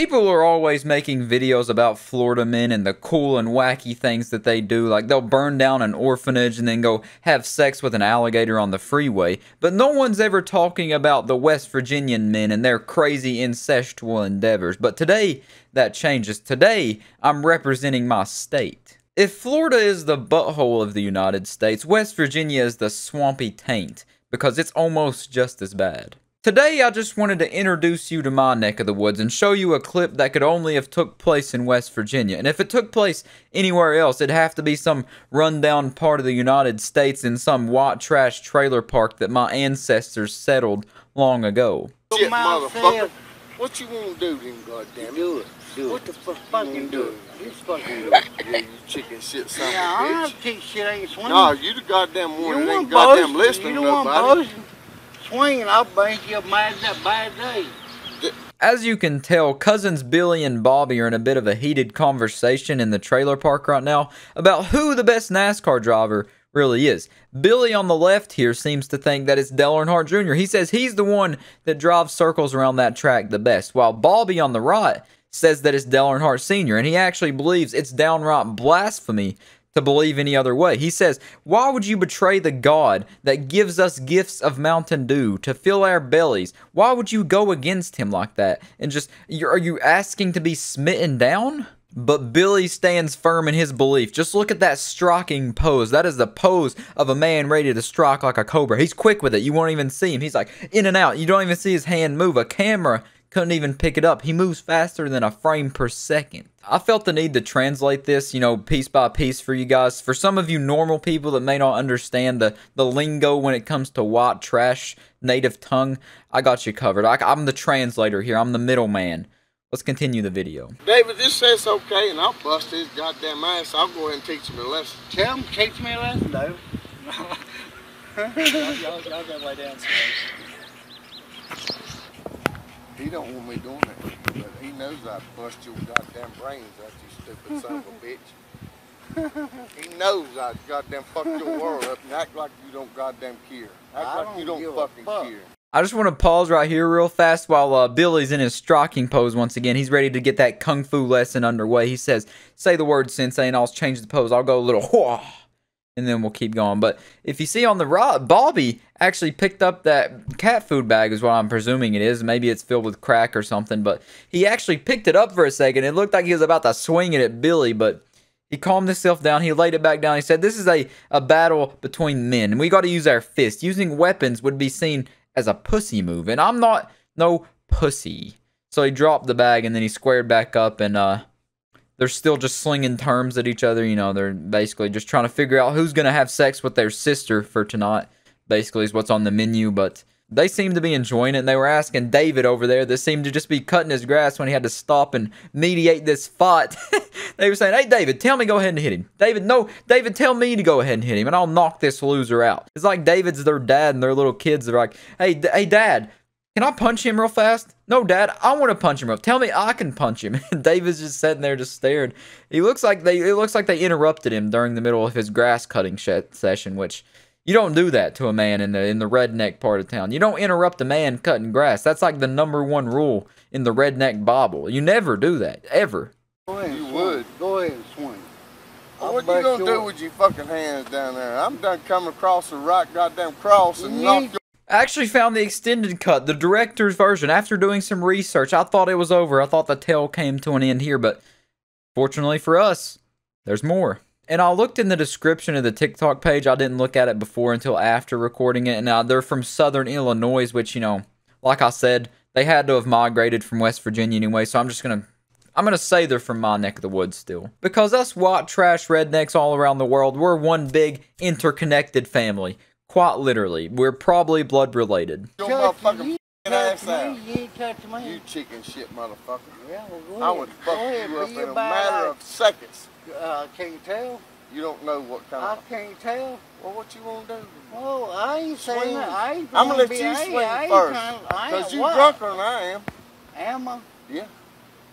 People are always making videos about Florida men and the cool and wacky things that they do. Like they'll burn down an orphanage and then go have sex with an alligator on the freeway. But no one's ever talking about the West Virginian men and their crazy incestual endeavors. But today, that changes. Today, I'm representing my state. If Florida is the butthole of the United States, West Virginia is the swampy taint, because it's almost just as bad. Today, I just wanted to introduce you to my neck of the woods and show you a clip that could only have took place in West Virginia. And if it took place anywhere else, it'd have to be some rundown part of the United States in some white trash trailer park that my ancestors settled long ago. Shit, motherfucker. What you want to do then, goddamn? Do it. What the fuck you do it? You fucking do it. Yeah, you chicken shit son of a bitch. Yeah, I don't have to shit ain't swinging. No, you the goddamn one that ain't goddamn listening to nobody. Swinging, I'll bank you mad that bad day. As you can tell, cousins Billy and Bobby are in a bit of a heated conversation in the trailer park right now about who the best NASCAR driver really is. Billy on the left here seems to think that it's Dale Earnhardt Jr. He says he's the one that drives circles around that track the best, while Bobby on the right says that it's Dale Earnhardt Sr. and he actually believes it's downright blasphemy to believe any other way. He says, why would you betray the God that gives us gifts of Mountain Dew to fill our bellies? Why would you go against him like that? And just, are you asking to be smitten down? But Billy stands firm in his belief. Just look at that striking pose. That is the pose of a man ready to strike like a cobra. He's quick with it. You won't even see him. He's like in and out. You don't even see his hand move. A camera couldn't even pick it up. He moves faster than a frame per second. I felt the need to translate this, piece by piece for you guys. For some of you normal people that may not understand the lingo when it comes to white trash native tongue, I got you covered. I'm the translator here. I'm the middleman. Let's continue the video. David, this says okay, and I'll bust his goddamn ass. I'll go ahead and teach him a lesson. Tell him, teach me a lesson, David. Y'all gotta lay down some. He don't want me doing it, but he knows I'd bust your goddamn brains out, you stupid son of a bitch. He knows I'd goddamn fuck your world up and act like you don't goddamn care. Act like you don't fucking care. I just want to pause right here real fast while Billy's in his striking pose once again. He's ready to get that kung fu lesson underway. He says, say the word sensei and I'll change the pose. I'll go a little whoa, and then we'll keep going. But if you see on the right, Bobby actually picked up that cat food bag is what I'm presuming it is. Maybe it's filled with crack or something, but he actually picked it up for a second. It looked like he was about to swing it at Billy, but he calmed himself down. He laid it back down. He said, this is a battle between men, and we got to use our fists. Using weapons would be seen as a pussy move, and I'm not no pussy. So he dropped the bag, and then he squared back up, and they're still just slinging terms at each other. They're basically just trying to figure out who's going to have sex with their sister for tonight, basically is what's on the menu. But they seem to be enjoying it, and they were asking David over there that seemed to just be cutting his grass when he had to stop and mediate this fight. They were saying, hey, David, tell me go ahead and hit him. David, no, David, tell me to go ahead and hit him, and I'll knock this loser out. It's like David's their dad, and their little kids are like, hey, Dad, can I punch him real fast? No, Dad, I want to punch him real. Tell me I can punch him. And David's just sitting there just staring. It looks like they interrupted him during the middle of his grass cutting session, which you don't do that to a man in the redneck part of town. You don't interrupt a man cutting grass. That's like the #1 rule in the redneck Bible. You never do that, ever. You would. Go ahead and swing. Well, what you gonna do with your fucking hands down there? I'm done coming across the right goddamn cross and knock your... I actually found the extended cut, the director's version. After doing some research, I thought it was over. I thought the tale came to an end here, but fortunately for us, there's more. And I looked in the description of the TikTok page. I didn't look at it before until after recording it. And they're from Southern Illinois, which, like I said, they had to have migrated from West Virginia anyway, so I'm gonna say they're from my neck of the woods still. Because us white trash rednecks all around the world, we're one big interconnected family. Quite literally. We're probably blood related. Your motherfucking ass out. You chicken shit motherfucker. Yeah, well, I would fuck you up in a matter of seconds. Can you tell? You don't know what kind of... I can't tell. Well, what you want to do? Well, I ain't saying that. I'm going to let you swing first. Because you drunker than I am. Am I? Yeah.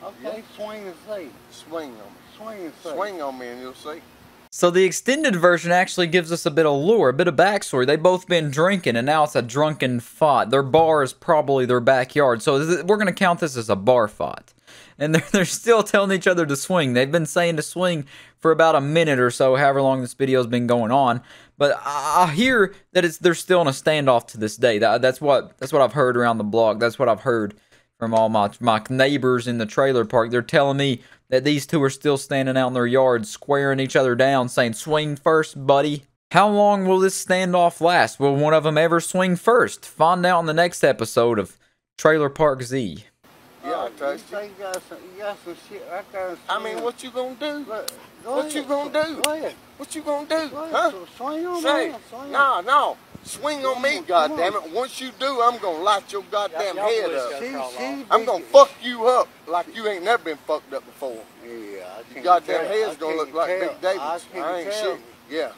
Okay, yeah. Swing and see. Swing on me. Swing and see. Swing on me and you'll see. So the extended version actually gives us a bit of lore, a bit of backstory. They've both been drinking, and now it's a drunken fight. Their bar is probably their backyard, so we're going to count this as a bar fight. And they're still telling each other to swing. They've been saying to swing for about a minute or so, however long this video's been going on. But I hear that they're still in a standoff to this day. That's what I've heard around the blog. That's what I've heard from all my neighbors in the trailer park. They're telling me that these two are still standing out in their yards, squaring each other down, saying, swing first, buddy. How long will this standoff last? Will one of them ever swing first? Find out in the next episode of Trailer Park Z. Yeah, I touched you. You got some shit right there. I mean, what you gonna do? What you gonna do? What you gonna do? Huh? Swing on me. No. Swing on me, goddammit. Once you do, I'm gonna light your goddamn head up. I'm gonna fuck you up like you ain't never been fucked up before. Yeah, your goddamn head's gonna look like Big David's. I ain't shit. Yeah,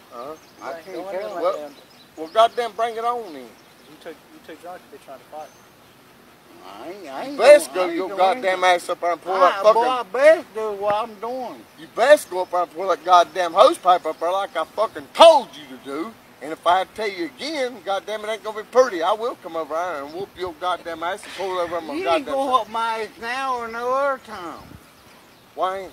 I can't tell. Well, goddamn, bring it on then. You too drunk to be trying to fight. I ain't best go your goddamn ass up there and pull that fucking... Boy, I best do what I'm doing. You best go up there and pull that goddamn hose pipe up there like I fucking told you to do. And if I tell you again, goddamn, it ain't gonna be pretty. I will come over there and whoop your goddamn ass and pull over my goddamn... You ain't gonna whoop my ass now or no other time. Why ain't...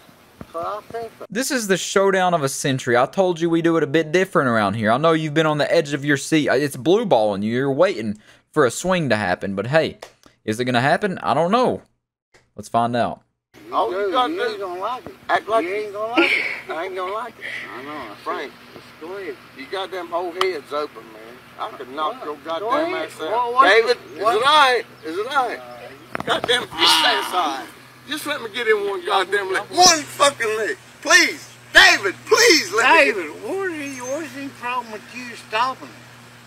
This is the showdown of a century. I told you we do it a bit different around here. I know you've been on the edge of your seat. It's blue balling you. You're waiting for a swing to happen. But hey, is it going to happen? I don't know. Let's find out. All you gotta do is gonna like it. Act like you ain't gonna like it. I ain't gonna like it. I know. Frank, go ahead. You got them whole heads open, man. I could knock your goddamn ass out. David, is it alright? Is it alright? Goddamn, you stay aside. Just let me get in one goddamn lick. One fucking lick. Please. David, please let me get in. What's the problem with you stopping?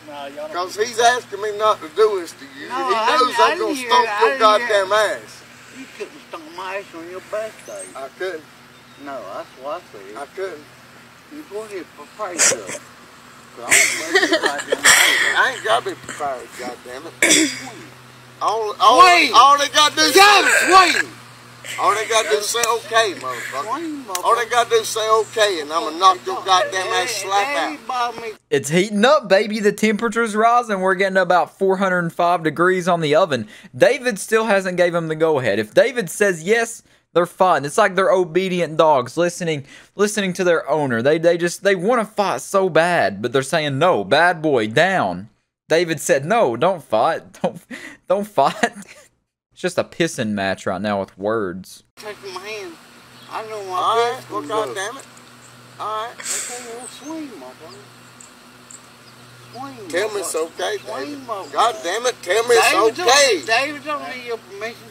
Because he's asking me not to do this to you. No, he knows I'm going to stomp your goddamn ass. You couldn't stomp my ass on your birthday. I couldn't. No, that's what I said. I couldn't. You go ahead and prepare yourself. I ain't got to be prepared, goddammit. All they got to do is swing. All they got to do is say okay, motherfucker. All they got to do is say okay, and I'm going to knock your goddamn ass slap out. It's heating up, baby. The temperature's rising. We're getting to about 405 degrees on the oven. David still hasn't gave him the go-ahead. If David says yes, they're fine. It's like they're obedient dogs listening to their owner. They want to fight so bad, but they're saying no. Bad boy, down. David said no, don't fight. Don't fight. It's just a pissing match right now with words. Take my hand. I know my best. Well, goddammit. Alright. Swing, motherfucker. Swing. Tell me it's okay, David. Goddammit, tell me it's okay. David, don't need your permission.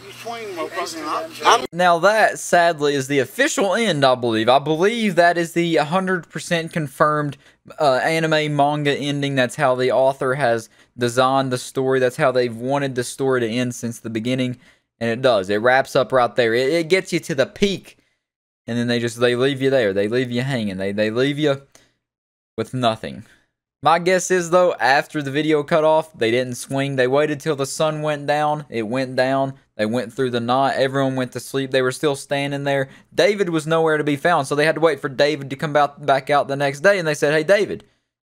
You swing, motherfucker. Now that, sadly, is the official end, I believe. I believe that is the 100% confirmed anime manga ending. That's how the author has designed the story. That's how they've wanted the story to end since the beginning, and it does. It wraps up right there. It gets you to the peak, and then they leave you there. They leave you hanging. They leave you with nothing. My guess is, though, after the video cut off, they didn't swing. They waited till the sun went down. It went down. They went through the night. Everyone went to sleep. They were still standing there. David was nowhere to be found, so they had to wait for David to come back out the next day, and they said, hey, David,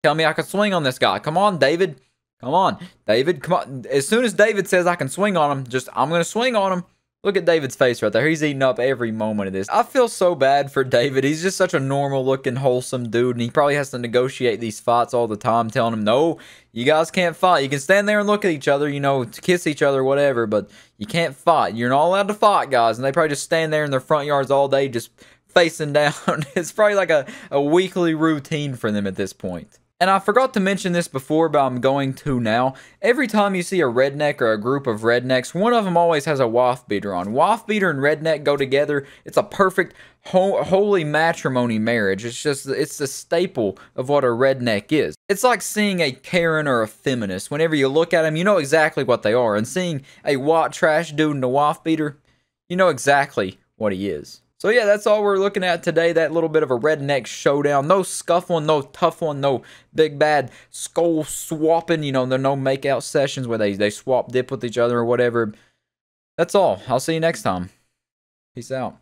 tell me I can swing on this guy. Come on, David. Come on, David. Come on. As soon as David says I can swing on him, I'm going to swing on him. Look at David's face right there. He's eating up every moment of this. I feel so bad for David. He's just such a normal-looking, wholesome dude, and he probably has to negotiate these fights all the time, telling him, no, you guys can't fight. You can stand there and look at each other, you know, to kiss each other, whatever, but you can't fight. You're not allowed to fight, guys, and they probably just stand there in their front yards all day just facing down. It's probably like a weekly routine for them at this point. And I forgot to mention this before, but I'm going to now. Every time you see a redneck or a group of rednecks, one of them always has a wife beater on. Wife beater and redneck go together. It's a perfect holy matrimony marriage. It's the staple of what a redneck is. It's like seeing a Karen or a feminist. Whenever you look at them, you know exactly what they are. And seeing a white trash dude in a wife beater, you know exactly what he is. So yeah, that's all we're looking at today, that little bit of a redneck showdown. No scuffling, no tough one, no big bad skull swapping, you know, there are no make-out sessions where they swap dip with each other or whatever. That's all. I'll see you next time. Peace out.